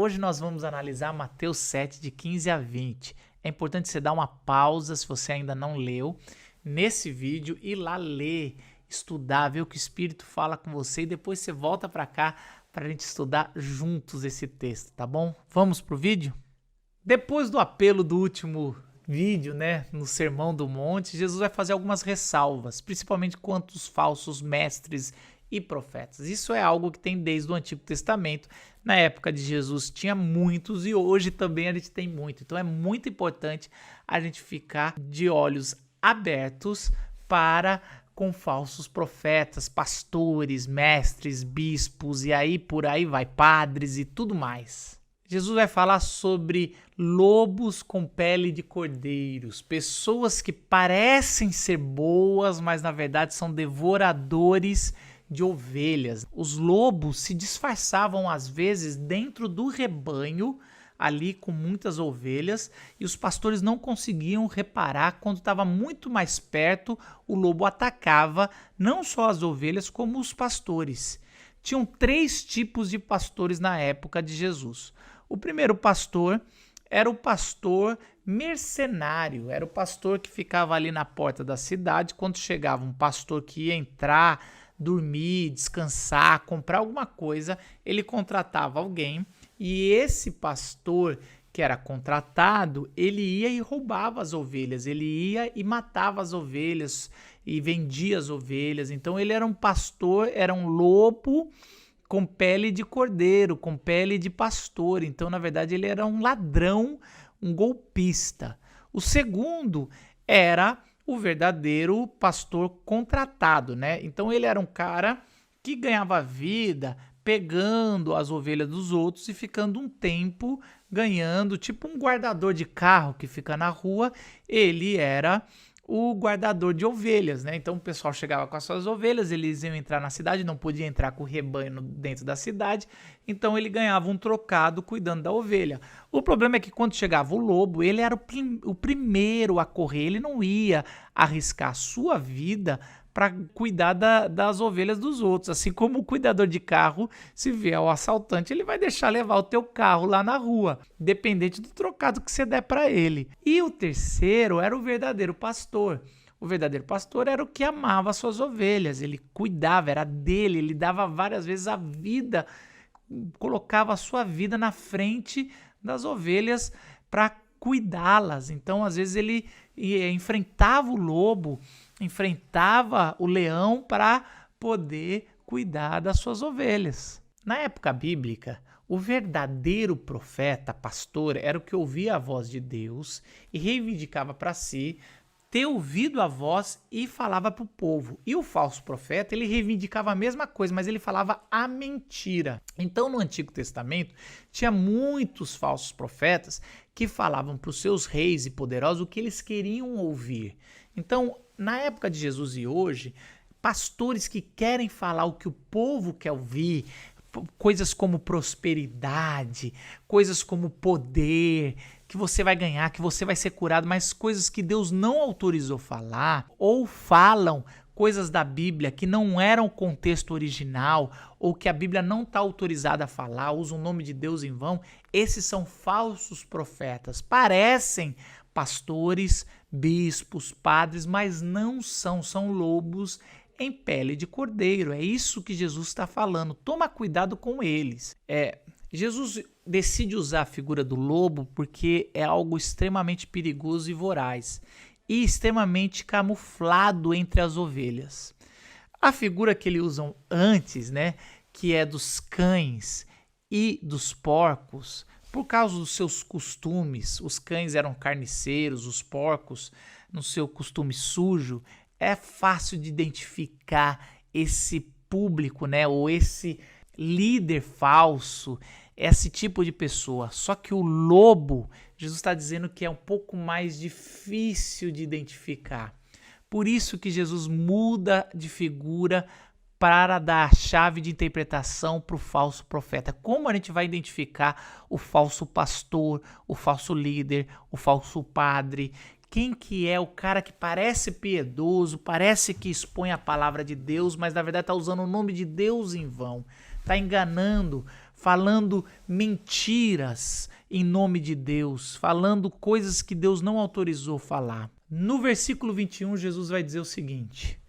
Hoje nós vamos analisar Mateus 7, de 15 a 20. É importante você dar uma pausa se você ainda não leu nesse vídeo, ir lá ler, estudar, ver o que o Espírito fala com você e depois você volta para cá para a gente estudar juntos esse texto, tá bom? Vamos pro vídeo? Depois do apelo do último vídeo, no Sermão do Monte, Jesus vai fazer algumas ressalvas, principalmente quanto aos falsos mestres e profetas. Isso é algo que tem desde o Antigo Testamento. Na época de Jesus tinha muitos e hoje também a gente tem muito. Então é muito importante a gente ficar de olhos abertos para com falsos profetas, pastores, mestres, bispos e aí por aí vai, padres e tudo mais. Jesus vai falar sobre lobos com pele de cordeiros, pessoas que parecem ser boas, mas na verdade são devoradores de ovelhas. Os lobos se disfarçavam às vezes dentro do rebanho, ali com muitas ovelhas, e os pastores não conseguiam reparar. Quando estava muito mais perto, o lobo atacava não só as ovelhas como os pastores. Tinham 3 tipos de pastores na época de Jesus. O primeiro pastor era o pastor mercenário, era o pastor que ficava ali na porta da cidade. Quando chegava um pastor que ia entrar, dormir, descansar, comprar alguma coisa, ele contratava alguém e esse pastor que era contratado, ele ia e roubava as ovelhas, ele ia e matava as ovelhas e vendia as ovelhas. Então ele era um pastor, era um lobo com pele de cordeiro, com pele de pastor. Então, na verdade, ele era um ladrão, um golpista. O segundo era o verdadeiro pastor contratado, Então, ele era um cara que ganhava vida pegando as ovelhas dos outros e ficando um tempo ganhando, tipo um guardador de carro que fica na rua. Ele era o guardador de ovelhas, Então o pessoal chegava com as suas ovelhas, eles iam entrar na cidade, não podia entrar com o rebanho dentro da cidade, então ele ganhava um trocado cuidando da ovelha. O problema é que quando chegava o lobo, ele era o primeiro a correr, ele não ia arriscar a sua vida para cuidar das ovelhas dos outros. Assim como o cuidador de carro, se vier o assaltante, ele vai deixar levar o teu carro lá na rua, dependente do trocado que você der para ele. E o terceiro era o verdadeiro pastor. O verdadeiro pastor era o que amava as suas ovelhas, ele cuidava, era dele, ele dava várias vezes a vida, colocava a sua vida na frente das ovelhas para cuidá-las. Então, às vezes, ele enfrentava o lobo, enfrentava o leão para poder cuidar das suas ovelhas. Na época bíblica, o verdadeiro profeta, pastor, era o que ouvia a voz de Deus e reivindicava para si ter ouvido a voz e falava para o povo. E o falso profeta, ele reivindicava a mesma coisa, mas ele falava a mentira. Então, no Antigo Testamento, tinha muitos falsos profetas que falavam para os seus reis e poderosos o que eles queriam ouvir. Então, na época de Jesus e hoje, pastores que querem falar o que o povo quer ouvir, coisas como prosperidade, coisas como poder, que você vai ganhar, que você vai ser curado, mas coisas que Deus não autorizou falar, ou falam coisas da Bíblia que não eram o contexto original, ou que a Bíblia não está autorizada a falar, usam o nome de Deus em vão. Esses são falsos profetas. Parecem pastores, bispos, padres, mas não são lobos em pele de cordeiro. É isso que Jesus está falando. Toma cuidado com eles. Jesus decide usar a figura do lobo porque é algo extremamente perigoso e voraz e extremamente camuflado entre as ovelhas. A figura que eles usam antes, que é dos cães e dos porcos, por causa dos seus costumes, os cães eram carniceiros, os porcos no seu costume sujo, é fácil de identificar esse público, ou esse líder falso, esse tipo de pessoa. Só que o lobo, Jesus está dizendo que é um pouco mais difícil de identificar. Por isso que Jesus muda de figura para dar a chave de interpretação para o falso profeta. Como a gente vai identificar o falso pastor, o falso líder, o falso padre? Quem que é o cara que parece piedoso, parece que expõe a palavra de Deus, mas na verdade está usando o nome de Deus em vão, está enganando, falando mentiras em nome de Deus, falando coisas que Deus não autorizou falar. No versículo 21, Jesus vai dizer o seguinte: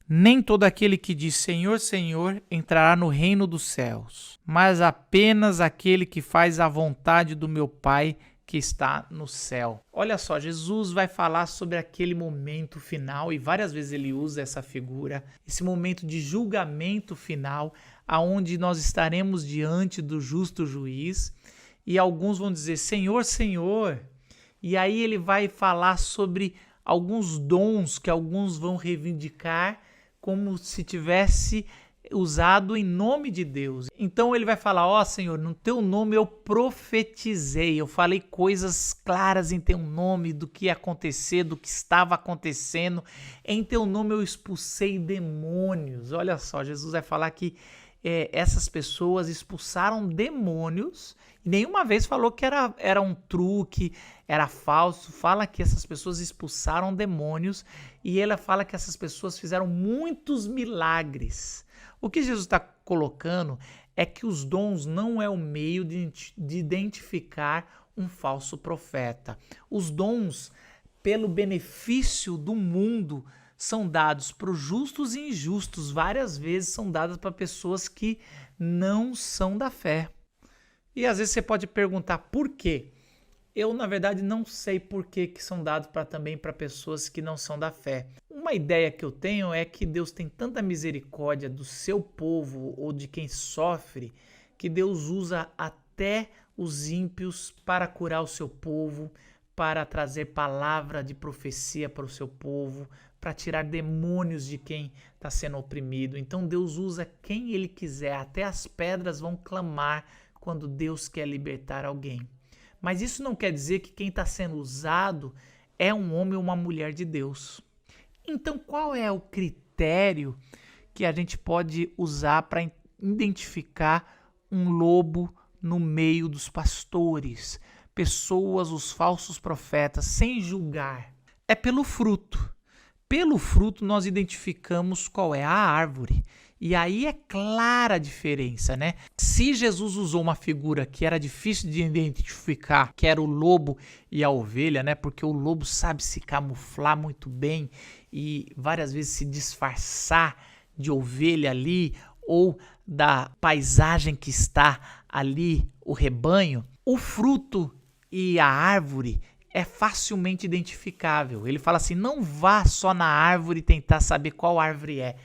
nem todo aquele que diz Senhor, Senhor entrará no reino dos céus, mas apenas aquele que faz a vontade do meu Pai que está no céu. Olha só, Jesus vai falar sobre aquele momento final, e várias vezes ele usa essa figura, esse momento de julgamento final, aonde nós estaremos diante do justo juiz, e alguns vão dizer Senhor, Senhor, e aí ele vai falar sobre alguns dons que alguns vão reivindicar como se tivesse usado em nome de Deus. Então ele vai falar, ó Senhor, no teu nome eu profetizei, eu falei coisas claras em teu nome do que ia acontecer, do que estava acontecendo, em teu nome eu expulsei demônios. Olha só, Jesus vai falar que essas pessoas expulsaram demônios e nenhuma vez falou que era um truque, era falso. Fala que essas pessoas expulsaram demônios e ele fala que essas pessoas fizeram muitos milagres. O que Jesus está colocando é que os dons não é o meio de identificar um falso profeta. Os dons, pelo benefício do mundo, são dados para os justos e injustos. Várias vezes são dados para pessoas que não são da fé. E às vezes você pode perguntar por quê? Eu, na verdade, não sei por que são dados também para pessoas que não são da fé. Uma ideia que eu tenho é que Deus tem tanta misericórdia do seu povo ou de quem sofre, que Deus usa até os ímpios para curar o seu povo, para trazer palavra de profecia para o seu povo, para tirar demônios de quem está sendo oprimido. Então Deus usa quem Ele quiser, até as pedras vão clamar quando Deus quer libertar alguém. Mas isso não quer dizer que quem está sendo usado é um homem ou uma mulher de Deus. Então qual é o critério que a gente pode usar para identificar um lobo no meio dos pastores, pessoas, os falsos profetas, sem julgar? É pelo fruto. Pelo fruto nós identificamos qual é a árvore. E aí é clara a diferença, né? Se Jesus usou uma figura que era difícil de identificar, que era o lobo e a ovelha, né? Porque o lobo sabe se camuflar muito bem e várias vezes se disfarçar de ovelha ali ou da paisagem que está ali, o rebanho. O fruto e a árvore é facilmente identificável. Ele fala assim, não vá só na árvore tentar saber qual árvore é.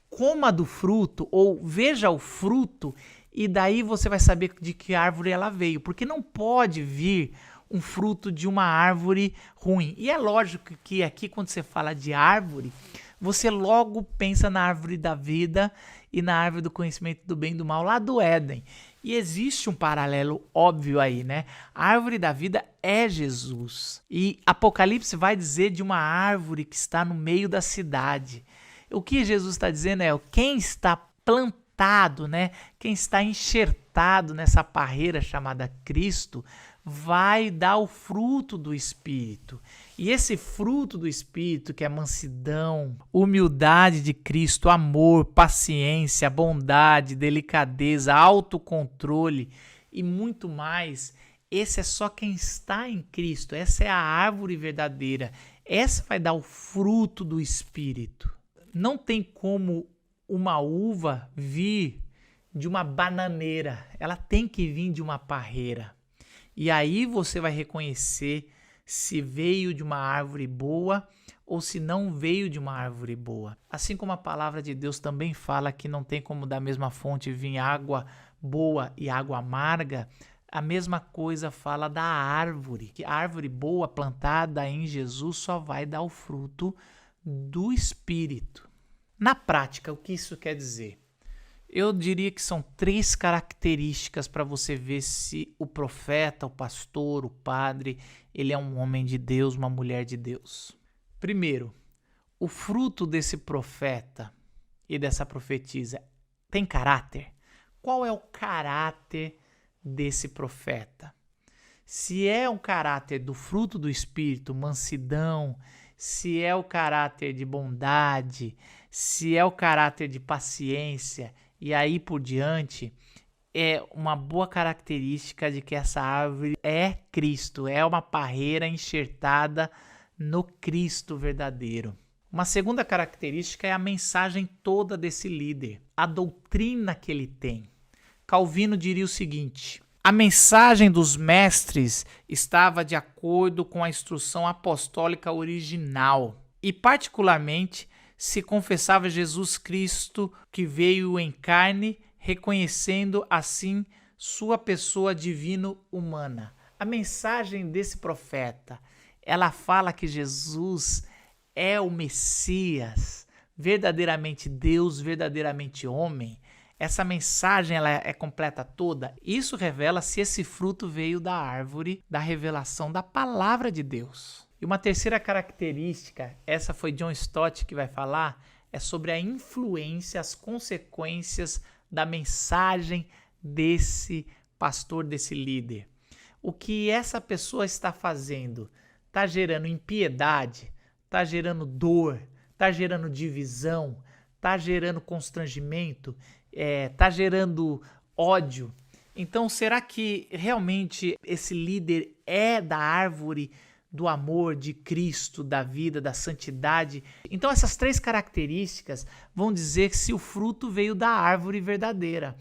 Coma do fruto ou veja o fruto e daí você vai saber de que árvore ela veio. Porque não pode vir um fruto de uma árvore ruim. E é lógico que aqui quando você fala de árvore, você logo pensa na árvore da vida e na árvore do conhecimento do bem e do mal lá do Éden. E existe um paralelo óbvio aí, né? A árvore da vida é Jesus. E Apocalipse vai dizer de uma árvore que está no meio da cidade. O que Jesus está dizendo é quem está plantado, né? Quem está enxertado nessa parreira chamada Cristo vai dar o fruto do Espírito. E esse fruto do Espírito, que é mansidão, humildade de Cristo, amor, paciência, bondade, delicadeza, autocontrole e muito mais, esse é só quem está em Cristo. Essa é a árvore verdadeira. Essa vai dar o fruto do Espírito. Não tem como uma uva vir de uma bananeira. Ela tem que vir de uma parreira. E aí você vai reconhecer se veio de uma árvore boa ou se não veio de uma árvore boa. Assim como a palavra de Deus também fala que não tem como da mesma fonte vir água boa e água amarga, a mesma coisa fala da árvore. Que a árvore boa plantada em Jesus só vai dar o fruto do Espírito. Na prática, o que isso quer dizer? Eu diria que são 3 características para você ver se o profeta, o pastor, o padre, ele é um homem de Deus, uma mulher de Deus. Primeiro, o fruto desse profeta e dessa profetisa tem caráter? Qual é o caráter desse profeta? Se é um caráter do fruto do Espírito, mansidão, se é o caráter de bondade, se é o caráter de paciência e aí por diante, é uma boa característica de que essa árvore é Cristo, é uma parreira enxertada no Cristo verdadeiro. Uma segunda característica é a mensagem toda desse líder, a doutrina que ele tem. Calvino diria o seguinte: a mensagem dos mestres estava de acordo com a instrução apostólica original e, particularmente, se confessava Jesus Cristo que veio em carne, reconhecendo assim sua pessoa divino-humana. A mensagem desse profeta, ela fala que Jesus é o Messias, verdadeiramente Deus, verdadeiramente homem. Essa mensagem ela é completa toda. Isso revela se esse fruto veio da árvore da revelação da palavra de Deus. E uma terceira característica, essa foi John Stott que vai falar, é sobre a influência, as consequências da mensagem desse pastor, desse líder. O que essa pessoa está fazendo? Está gerando impiedade? Está gerando dor? Está gerando divisão? Está gerando constrangimento? Está gerando ódio? Então, será que realmente esse líder é da árvore do amor de Cristo, da vida, da santidade? Então, essas três características vão dizer se o fruto veio da árvore verdadeira.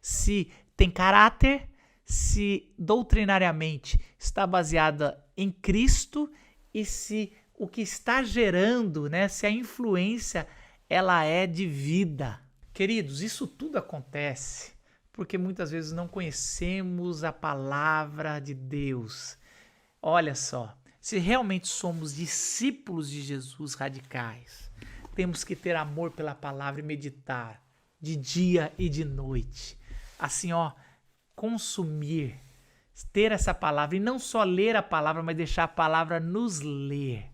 Se tem caráter, se doutrinariamente está baseada em Cristo e se o que está gerando, né, se a influência ela é de vida. Queridos, isso tudo acontece porque muitas vezes não conhecemos a palavra de Deus. Olha só, se realmente somos discípulos de Jesus radicais, temos que ter amor pela palavra e meditar de dia e de noite. Assim, consumir, ter essa palavra e não só ler a palavra, mas deixar a palavra nos ler.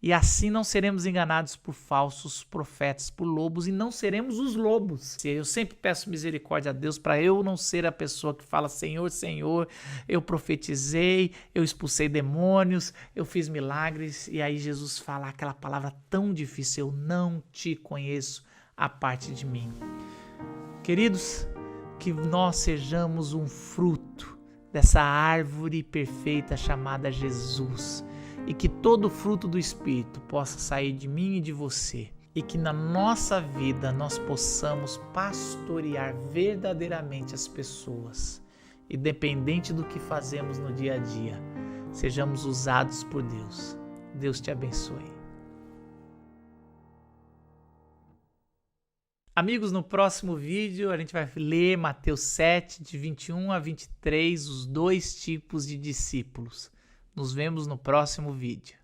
E assim não seremos enganados por falsos profetas, por lobos, e não seremos os lobos. Eu sempre peço misericórdia a Deus para eu não ser a pessoa que fala: Senhor, Senhor, eu profetizei, eu expulsei demônios, eu fiz milagres, e aí Jesus fala aquela palavra tão difícil: eu não te conheço, a parte de mim. Queridos, que nós sejamos um fruto dessa árvore perfeita chamada Jesus. E que todo fruto do Espírito possa sair de mim e de você. E que na nossa vida nós possamos pastorear verdadeiramente as pessoas. Independente do que fazemos no dia a dia, sejamos usados por Deus. Deus te abençoe. Amigos, no próximo vídeo a gente vai ler Mateus 7, de 21 a 23, os dois tipos de discípulos. Nos vemos no próximo vídeo.